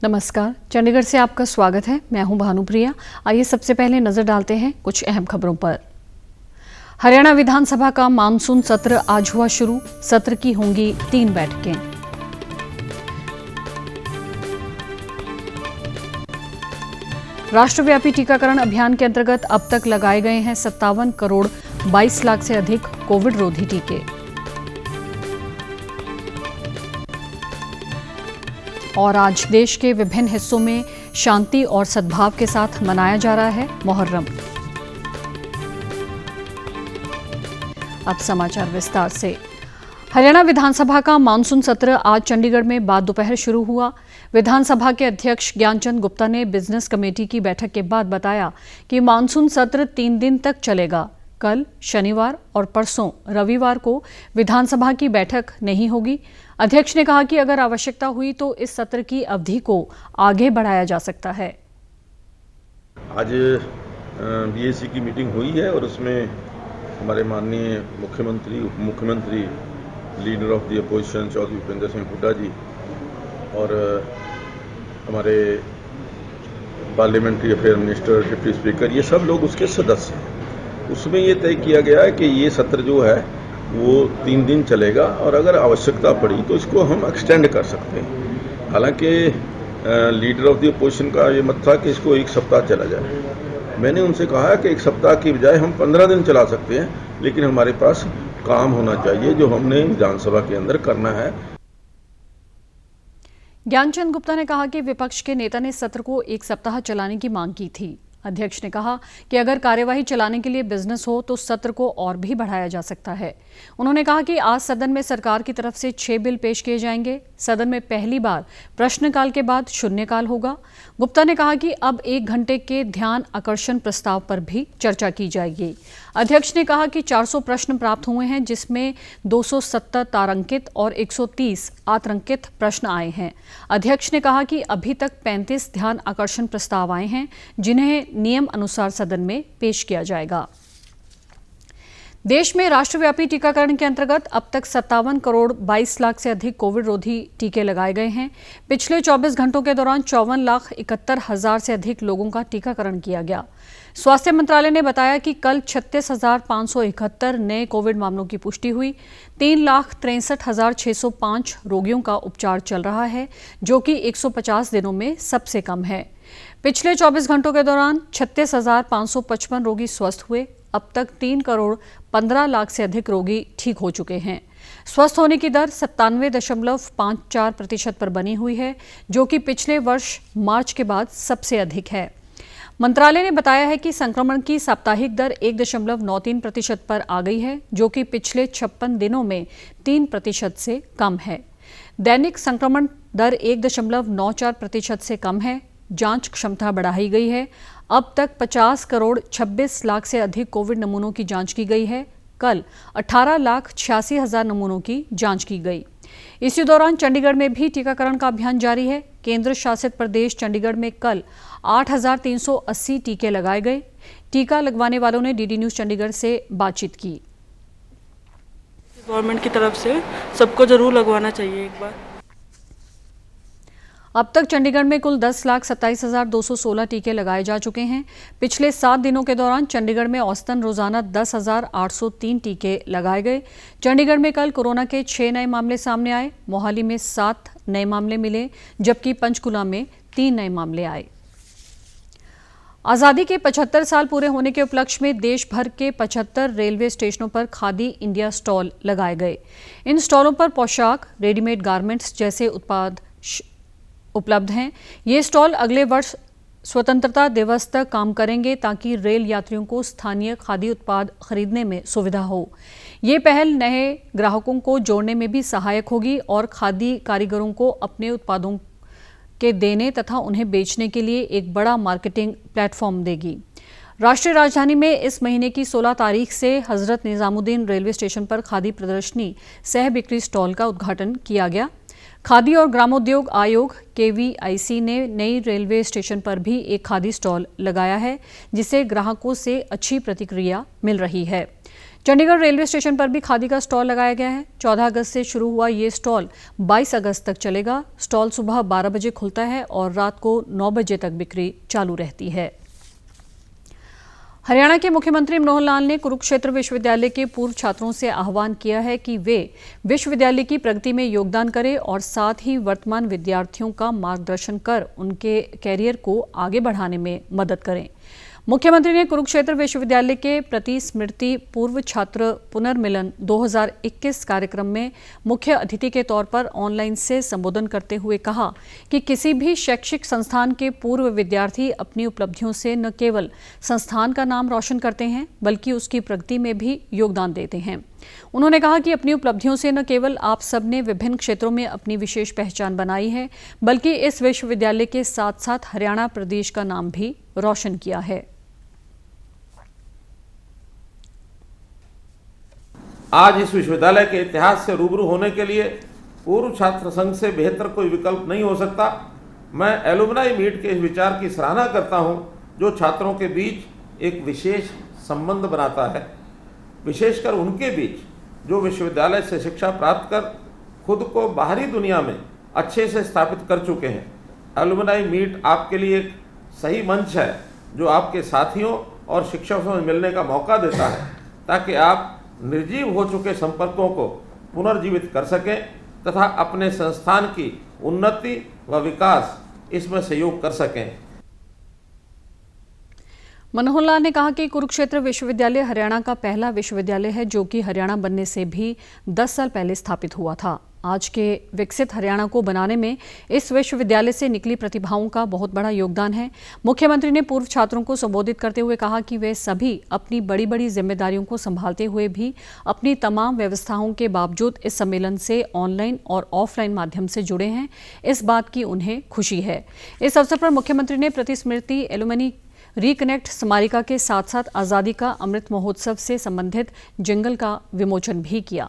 नमस्कार, चंडीगढ़ से आपका स्वागत है। मैं हूं भानुप्रिया। आइए सबसे पहले नजर डालते हैं कुछ अहम खबरों पर। हरियाणा विधानसभा का मानसून सत्र आज हुआ शुरू। सत्र की होंगी 3 बैठकें। राष्ट्रव्यापी टीकाकरण अभियान के अंतर्गत अब तक लगाए गए हैं 57 करोड़ 22 लाख से अधिक कोविड रोधी टीके। और आज देश के विभिन्न हिस्सों में शांति और सद्भाव के साथ मनाया जा रहा है मुहर्रम। अब समाचार विस्तार से। हरियाणा विधानसभा का मानसून सत्र आज चंडीगढ़ में बाद दोपहर शुरू हुआ। विधानसभा के अध्यक्ष ज्ञानचंद गुप्ता ने बिजनेस कमेटी की बैठक के बाद बताया कि मानसून सत्र 3 दिन तक चलेगा। कल शनिवार और परसों रविवार को विधानसभा की बैठक नहीं होगी। अध्यक्ष ने कहा कि अगर आवश्यकता हुई तो इस सत्र की अवधि को आगे बढ़ाया जा सकता है। आज बीएसी की मीटिंग हुई है और उसमें हमारे माननीय मुख्यमंत्री, उप मुख्यमंत्री, leader of the opposition Chaudhary Bhupinder Singh Hooda ji और हमारे parliamentary affair minister, deputy speaker, ये सब लोग उसके सदस्य हैं। उसमें ये तय किया गया है कि ये सत्र जो है वो 3 दिन चलेगा और अगर आवश्यकता पड़ी तो इसको हम एक्सटेंड कर सकते हैं। हालांकि लीडर ऑफ द अपोजिशन का ये मत था कि इसको 1 सप्ताह चला जाए। मैंने उनसे कहा कि 1 सप्ताह की बजाय हम 15 दिन चला सकते हैं, लेकिन हमारे पास काम होना चाहिए जो हमने विधानसभा के अंदर करना है। ज्ञानचंद गुप्ता ने कहा कि विपक्ष के नेता ने सत्र को 1 सप्ताह चलाने की मांग की थी। अध्यक्ष ने कहा कि अगर कार्यवाही चलाने के लिए बिजनेस हो तो सत्र को और भी बढ़ाया जा सकता है। उन्होंने कहा कि आज सदन में सरकार की तरफ से 6 बिल पेश किए जाएंगे। सदन में पहली बार प्रश्नकाल के बाद शून्यकाल होगा। गुप्ता ने कहा कि अब 1 घंटे के ध्यान आकर्षण प्रस्ताव पर भी चर्चा की जाएगी। अध्यक्ष ने कहा कि 400 प्रश्न प्राप्त हुए हैं, जिसमें 270 तारांकित और 130 आतंकित प्रश्न आए हैं। अध्यक्ष ने कहा कि अभी तक 35 ध्यान आकर्षण प्रस्ताव आए हैं, जिन्हें नियम अनुसार सदन में पेश किया जाएगा। देश में राष्ट्रव्यापी टीकाकरण के अंतर्गत अब तक 57 करोड़ 22 लाख से अधिक कोविड रोधी टीके लगाए गए हैं। पिछले 24 घंटों के दौरान 54,71,000 से अधिक लोगों का टीकाकरण किया गया। स्वास्थ्य मंत्रालय ने बताया कि कल 36,571 नए कोविड मामलों की पुष्टि हुई। 3,63,605 रोगियों का उपचार चल रहा है, जो कि 150 दिनों में सबसे कम है। पिछले 24 घंटों के दौरान 36,555 रोगी स्वस्थ हुए। अब तक 3 करोड़ 15 लाख से अधिक रोगी ठीक हो चुके हैं। स्वस्थ होने की दर 97.54% पर बनी हुई है, जो कि पिछले वर्ष मार्च के बाद सबसे अधिक है। मंत्रालय ने बताया है कि संक्रमण की साप्ताहिक दर 1.93% पर आ गई है, जो कि पिछले 56 दिनों में 3% से कम है। दैनिक संक्रमण दर 1.94% से कम है। जांच क्षमता बढ़ाई गई है। अब तक 50 करोड़ 26 लाख से अधिक कोविड नमूनों की जांच की गई है। कल 18,86,000 नमूनों की जांच की गई। इसी दौरान चंडीगढ़ में भी टीकाकरण का अभियान जारी है। केंद्र शासित प्रदेश चंडीगढ़ में कल 8,380 टीके लगाए गए। टीका लगवाने वालों ने डीडी न्यूज चंडीगढ़ से बातचीत की। गवर्नमेंट की तरफ से सबको जरूर लगवाना चाहिए एक बार। अब तक चंडीगढ़ में कुल 10,27,216 टीके लगाए जा चुके हैं। पिछले 7 दिनों के दौरान चंडीगढ़ में औसतन रोजाना 10,803 टीके लगाए गए। चंडीगढ़ में कल कोरोना के 6 नए मामले सामने आए। मोहाली में 7 नए मामले मिले, जबकि पंचकुला में 3 नए मामले आए। आज़ादी के 75 साल पूरे होने के उपलक्ष्य में देश भर के 75 रेलवे स्टेशनों पर खादी इंडिया स्टॉल लगाए गए। इन स्टॉलों पर पोशाक, रेडीमेड गारमेंट्स जैसे उत्पाद उपलब्ध हैं। ये स्टॉल अगले वर्ष स्वतंत्रता दिवस तक काम करेंगे, ताकि रेल यात्रियों को स्थानीय खादी उत्पाद खरीदने में सुविधा हो। ये पहल नए ग्राहकों को जोड़ने में भी सहायक होगी और खादी कारीगरों को अपने उत्पादों के देने तथा उन्हें बेचने के लिए एक बड़ा मार्केटिंग प्लेटफॉर्म देगी। राष्ट्रीय राजधानी में इस महीने की 16 तारीख से हजरत निजामुद्दीन रेलवे स्टेशन पर खादी प्रदर्शनी सह बिक्री स्टॉल का उद्घाटन किया गया। खादी और ग्रामोद्योग आयोग KVIC ने नई रेलवे स्टेशन पर भी एक खादी स्टॉल लगाया है, जिसे ग्राहकों से अच्छी प्रतिक्रिया मिल रही है। चंडीगढ़ रेलवे स्टेशन पर भी खादी का स्टॉल लगाया गया है। 14 अगस्त से शुरू हुआ ये स्टॉल 22 अगस्त तक चलेगा। स्टॉल सुबह 12 बजे खुलता है और रात को 9 बजे तक बिक्री चालू रहती है। हरियाणा के मुख्यमंत्री मनोहर लाल ने कुरुक्षेत्र विश्वविद्यालय के पूर्व छात्रों से आह्वान किया है कि वे विश्वविद्यालय की प्रगति में योगदान करें और साथ ही वर्तमान विद्यार्थियों का मार्गदर्शन कर उनके कैरियर को आगे बढ़ाने में मदद करें। मुख्यमंत्री ने कुरुक्षेत्र विश्वविद्यालय के प्रति स्मृति पूर्व छात्र पुनर्मिलन 2021 कार्यक्रम में मुख्य अतिथि के तौर पर ऑनलाइन से संबोधन करते हुए कहा कि किसी भी शैक्षिक संस्थान के पूर्व विद्यार्थी अपनी उपलब्धियों से न केवल संस्थान का नाम रोशन करते हैं बल्कि उसकी प्रगति में भी योगदान देते हैं। उन्होंने कहा कि अपनी उपलब्धियों से न केवल आप सबने विभिन्न क्षेत्रों में अपनी विशेष पहचान बनाई है बल्कि इस विश्वविद्यालय के साथ साथ हरियाणा प्रदेश का नाम भी रोशन किया है। आज इस विश्वविद्यालय के इतिहास से रूबरू होने के लिए पूर्व छात्र संघ से बेहतर कोई विकल्प नहीं हो सकता। मैं एलुमनाई मीट के इस विचार की सराहना करता हूं, जो छात्रों के बीच एक विशेष संबंध बनाता है, विशेषकर उनके बीच जो विश्वविद्यालय से शिक्षा प्राप्त कर खुद को बाहरी दुनिया में अच्छे से स्थापित कर चुके हैं। एलुमनाई मीट आपके लिए एक सही मंच है जो आपके साथियों और शिक्षकों से मिलने का मौका देता है ताकि आप निर्जीव हो चुके संपर्कों को पुनर्जीवित कर सकें तथा अपने संस्थान की उन्नति व विकास इसमें सहयोग कर सकें। मनोहर लाल ने कहा कि कुरुक्षेत्र विश्वविद्यालय हरियाणा का पहला विश्वविद्यालय है जो कि हरियाणा बनने से भी 10 साल पहले स्थापित हुआ था। आज के विकसित हरियाणा को बनाने में इस विश्वविद्यालय से निकली प्रतिभाओं का बहुत बड़ा योगदान है। मुख्यमंत्री ने पूर्व छात्रों को संबोधित करते हुए कहा कि वे सभी अपनी बड़ी बड़ी जिम्मेदारियों को संभालते हुए भी अपनी तमाम व्यवस्थाओं के बावजूद इस सम्मेलन से ऑनलाइन और ऑफलाइन माध्यम से जुड़े हैं। इस बात की उन्हें खुशी है। इस अवसर पर मुख्यमंत्री ने प्रतिस्मृति एलुमनी रिकनेक्ट स्मारिका के साथ साथ आज़ादी का अमृत महोत्सव से संबंधित जिंगल का विमोचन भी किया।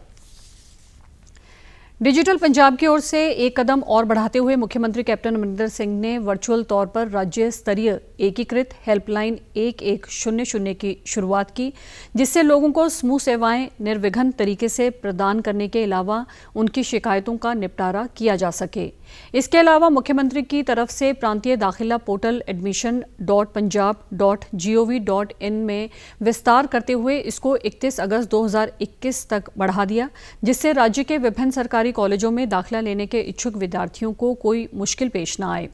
डिजिटल पंजाब की ओर से एक कदम और बढ़ाते हुए मुख्यमंत्री कैप्टन अमरिंदर सिंह ने वर्चुअल तौर पर राज्य स्तरीय एकीकृत हेल्पलाइन 1100 की शुरुआत की, जिससे लोगों को समूह सेवाएं निर्विघ्न तरीके से प्रदान करने के अलावा उनकी शिकायतों का निपटारा किया जा सके। इसके अलावा मुख्यमंत्री की तरफ से प्रांतीय दाखिला पोर्टल admission.punjab.gov.in में विस्तार करते हुए इसको 31 अगस्त 2021 तक बढ़ा दिया, जिससे राज्य के विभिन्न सरकारी कॉलेजों में दाखिला लेने के इच्छुक विद्यार्थियों को कोई मुश्किल पेश न आए।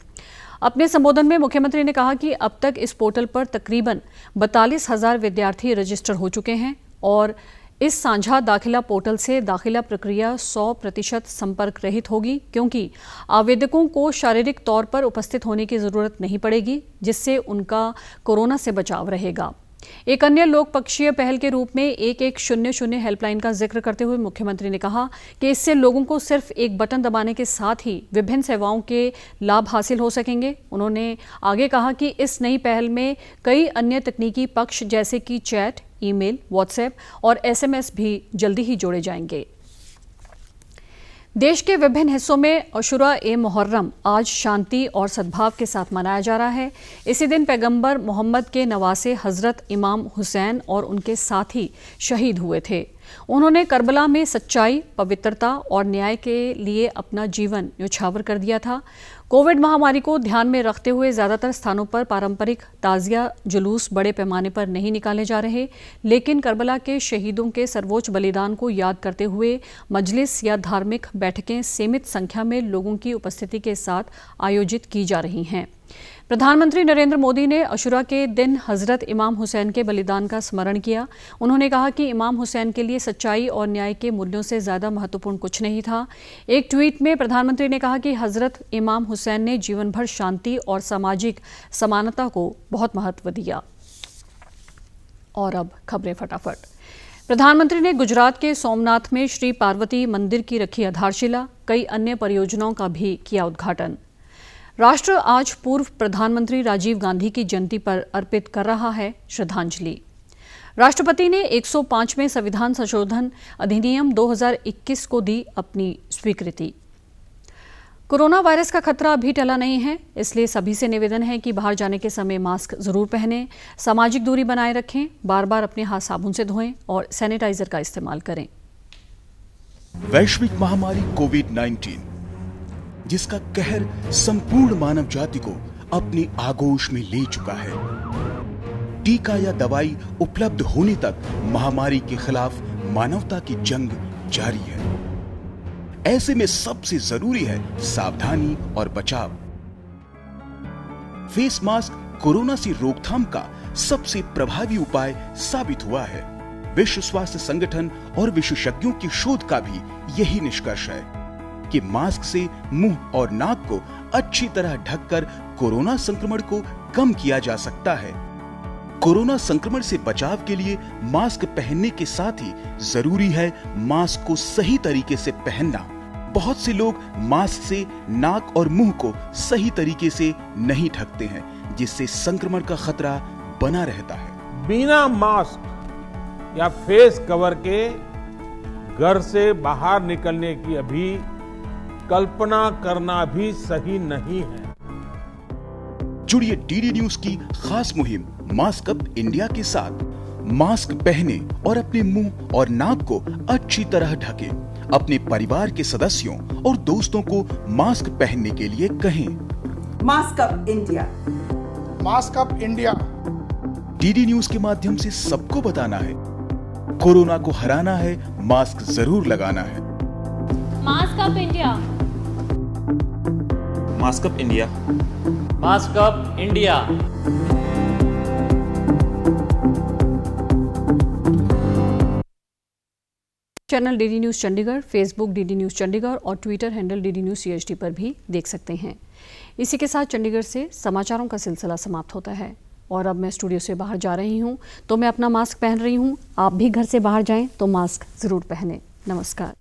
अपने संबोधन में मुख्यमंत्री ने कहा कि अब तक इस पोर्टल पर तकरीबन 42,000 विद्यार्थी रजिस्टर हो चुके हैं और इस साझा दाखिला पोर्टल से दाखिला प्रक्रिया 100% संपर्क रहित होगी, क्योंकि आवेदकों को शारीरिक तौर पर उपस्थित होने की जरूरत नहीं पड़ेगी, जिससे उनका कोरोना से बचाव रहेगा। एक अन्य लोकपक्षीय पहल के रूप में 1100 हेल्पलाइन का जिक्र करते हुए मुख्यमंत्री ने कहा कि इससे लोगों को सिर्फ एक बटन दबाने के साथ ही विभिन्न सेवाओं के लाभ हासिल हो सकेंगे। उन्होंने आगे कहा कि इस नई पहल में कई अन्य तकनीकी पक्ष जैसे कि चैट, ईमेल, व्हाट्सएप और SMS भी जल्दी ही जोड़े जाएंगे। देश के विभिन्न हिस्सों में अशुरा-ए-मुहर्रम आज शांति और सद्भाव के साथ मनाया जा रहा है। इसी दिन पैगंबर मोहम्मद के नवासे हजरत इमाम हुसैन और उनके साथी शहीद हुए थे। उन्होंने करबला में सच्चाई, पवित्रता और न्याय के लिए अपना जीवन न्यौछावर कर दिया था। कोविड महामारी को ध्यान में रखते हुए ज्यादातर स्थानों पर पारंपरिक ताजिया जुलूस बड़े पैमाने पर नहीं निकाले जा रहे, लेकिन करबला के शहीदों के सर्वोच्च बलिदान को याद करते हुए मजलिस या धार्मिक बैठकें सीमित संख्या में लोगों की उपस्थिति के साथ आयोजित की जा रही हैं। प्रधानमंत्री नरेंद्र मोदी ने अशुरा के दिन हजरत इमाम हुसैन के बलिदान का स्मरण किया। उन्होंने कहा कि इमाम हुसैन के लिए सच्चाई और न्याय के मूल्यों से ज्यादा महत्वपूर्ण कुछ नहीं था। एक ट्वीट में प्रधानमंत्री ने कहा कि हजरत इमाम हुसैन ने जीवन भर शांति और सामाजिक समानता को बहुत महत्व दिया। और अब खबरें फटाफट। प्रधानमंत्री ने गुजरात के सोमनाथ में श्री पार्वती मंदिर की रखी आधारशिला, कई अन्य परियोजनाओं का भी किया उद्घाटन। राष्ट्र आज पूर्व प्रधानमंत्री राजीव गांधी की जयंती पर अर्पित कर रहा है श्रद्धांजलि। राष्ट्रपति ने 105वें संविधान संशोधन अधिनियम 2021 को दी अपनी स्वीकृति। कोरोना वायरस का खतरा अभी टला नहीं है, इसलिए सभी से निवेदन है कि बाहर जाने के समय मास्क जरूर पहनें, सामाजिक दूरी बनाए रखें, बार बार अपने हाथ साबुन से धोएं और सैनिटाइजर का इस्तेमाल करें। वैश्विक महामारी कोविड-19, जिसका कहर संपूर्ण मानव जाति को अपनी आगोश में ले चुका है। टीका या दवाई उपलब्ध होने तक महामारी के खिलाफ मानवता की जंग जारी है। ऐसे में सबसे जरूरी है सावधानी और बचाव। फेस मास्क कोरोना से रोकथाम का सबसे प्रभावी उपाय साबित हुआ है। विश्व स्वास्थ्य संगठन और विशेषज्ञों की शोध का भी यही निष्कर्ष है कि मास्क से मुंह और नाक को अच्छी तरह ढककर कोरोना संक्रमण को कम किया जा सकता है। कोरोना संक्रमण से बचाव के लिए मास्क पहनने के साथ ही जरूरी है मास्क को सही तरीके से पहनना। बहुत से लोग मास्क से नाक और मुंह को सही तरीके से नहीं ढकते हैं, जिससे संक्रमण का खतरा बना रहता है। बिना मास्क या फेस कवर के घर से बाहर निकलने की अभी कल्पना करना भी सही नहीं है। जुड़िए डीडी न्यूज की खास मुहिम मास्क अप इंडिया के साथ। मास्क पहने और अपने मुंह और नाक को अच्छी तरह ढकें। अपने परिवार के सदस्यों और दोस्तों को मास्क पहनने के लिए कहें। Mask up India, mask up India. DD news के माध्यम से सबको बताना है, कोरोना को हराना है, मास्क जरूर लगाना है। Mask up India, mask up India, mask up India. Channel DD news Chandigarh, Facebook DD news Chandigarh और Twitter handle DD news CHD पर भी देख सकते हैं। इसी के साथ चंडीगढ़ से समाचारों का सिलसिला समाप्त होता है और अब मैं स्टूडियो से बाहर जा रही हूं तो मैं अपना मास्क पहन रही हूं। आप भी घर से बाहर जाएं तो मास्क जरूर पहनें। नमस्कार।